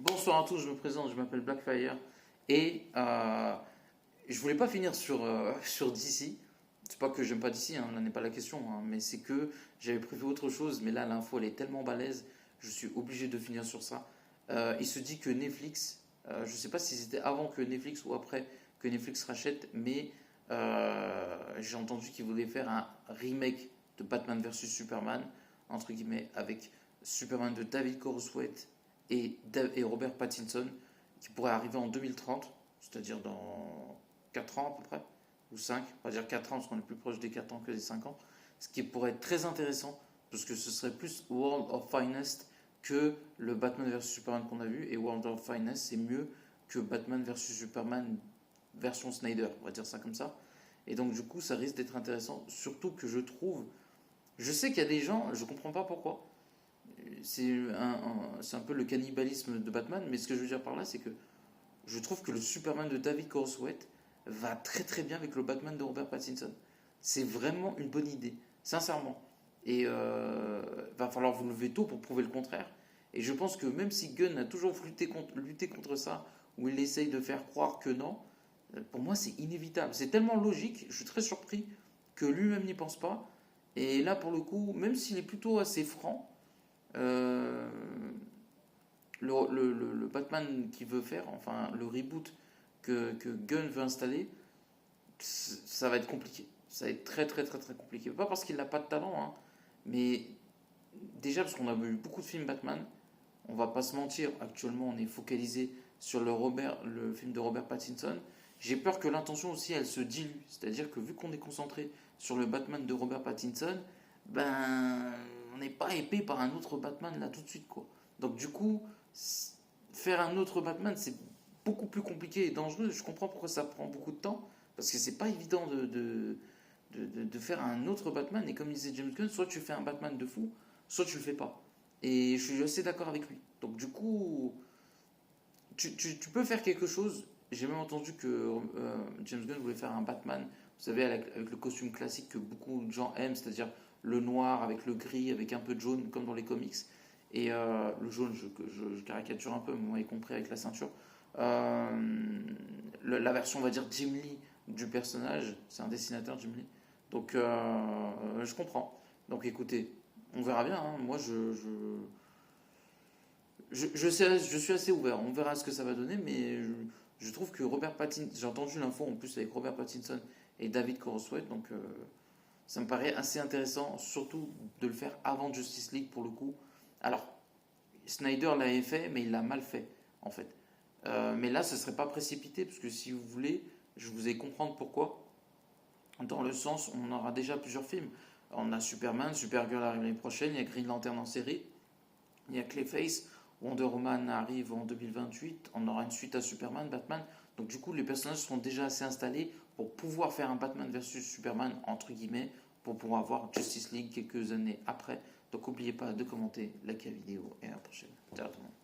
Bonsoir à tous, je me présente, je m'appelle Blackfire et je voulais pas finir sur DC. C'est pas que j'aime pas DC, là n'est pas la question, hein, mais c'est que j'avais prévu autre chose, mais là l'info elle est tellement balèze, je suis obligé de finir sur ça. Il se dit que Netflix, je sais pas si c'était avant que Netflix ou après que Netflix rachète, mais j'ai entendu qu'ils voulaient faire un remake de Batman versus Superman, entre guillemets, avec Superman de David Corenswet et Robert Pattinson, qui pourrait arriver en 2030, c'est-à-dire dans 4 ans à peu près, ou 5, on va dire 4 ans parce qu'on est plus proche des 4 ans que des 5 ans, ce qui pourrait être très intéressant, parce que ce serait plus World of Finest que le Batman vs Superman qu'on a vu, et World of Finest c'est mieux que Batman vs Superman version Snyder, on va dire ça comme ça. Et donc du coup ça risque d'être intéressant, surtout que je sais qu'il y a des gens, je comprends pas pourquoi, c'est un peu le cannibalisme de Batman, mais ce que je veux dire par là, c'est que je trouve que le Superman de David Corenswet va très très bien avec le Batman de Robert Pattinson. C'est vraiment une bonne idée, sincèrement. Et va falloir vous lever tôt pour prouver le contraire. Et je pense que même si Gunn a toujours lutté contre ça, ou il essaye de faire croire que non, pour moi c'est inévitable. C'est tellement logique, je suis très surpris que lui-même n'y pense pas. Et là pour le coup, même s'il est plutôt assez franc, euh, le Batman qu'il veut faire, enfin le reboot que Gunn veut installer, ça va être compliqué. Ça va être très très très très compliqué. Pas parce qu'il n'a pas de talent, hein, mais déjà parce qu'on a vu beaucoup de films Batman. On va pas se mentir, actuellement on est focalisé sur le film de Robert Pattinson. J'ai peur que l'intention aussi elle se dilue. C'est-à-dire que vu qu'on est concentré sur le Batman de Robert Pattinson, ben on n'est pas épais par un autre Batman là tout de suite quoi. Donc du coup, faire un autre Batman c'est beaucoup plus compliqué et dangereux. Je comprends pourquoi ça prend beaucoup de temps, parce que c'est pas évident de faire un autre Batman. Et comme disait James Gunn, soit tu fais un Batman de fou, soit tu le fais pas. Et je suis assez d'accord avec lui. Donc du coup, tu peux faire quelque chose. J'ai même entendu que James Gunn voulait faire un Batman, vous savez, avec le costume classique que beaucoup de gens aiment, c'est-à-dire le noir avec le gris, avec un peu de jaune, comme dans les comics. Et le jaune, je caricature un peu, mais vous m'avez compris avec la ceinture. Euh, la version, on va dire, Jim Lee du personnage, c'est un dessinateur, Jim Lee. Donc je comprends. Donc écoutez, on verra bien, hein. Moi, je suis assez ouvert. On verra ce que ça va donner, mais je trouve que Robert Pattinson, j'ai entendu l'info en plus avec Robert Pattinson et David Corenswet, donc ça me paraît assez intéressant, surtout de le faire avant Justice League pour le coup. Alors, Snyder l'avait fait, mais il l'a mal fait, en fait. Mais là, ce ne serait pas précipité, parce que si vous voulez, je vous ai comprendre pourquoi. Dans le sens, on aura déjà plusieurs films. On a Superman, Supergirl arrive l'année prochaine, il y a Green Lantern en série, il y a Clayface, Wonder Woman arrive en 2028, on aura une suite à Superman, Batman. Donc du coup, les personnages seront déjà assez installés pour pouvoir faire un Batman versus Superman, entre guillemets, pour pouvoir voir Justice League quelques années après. Donc n'oubliez pas de commenter, liker la vidéo et à la prochaine. Ciao tout le monde.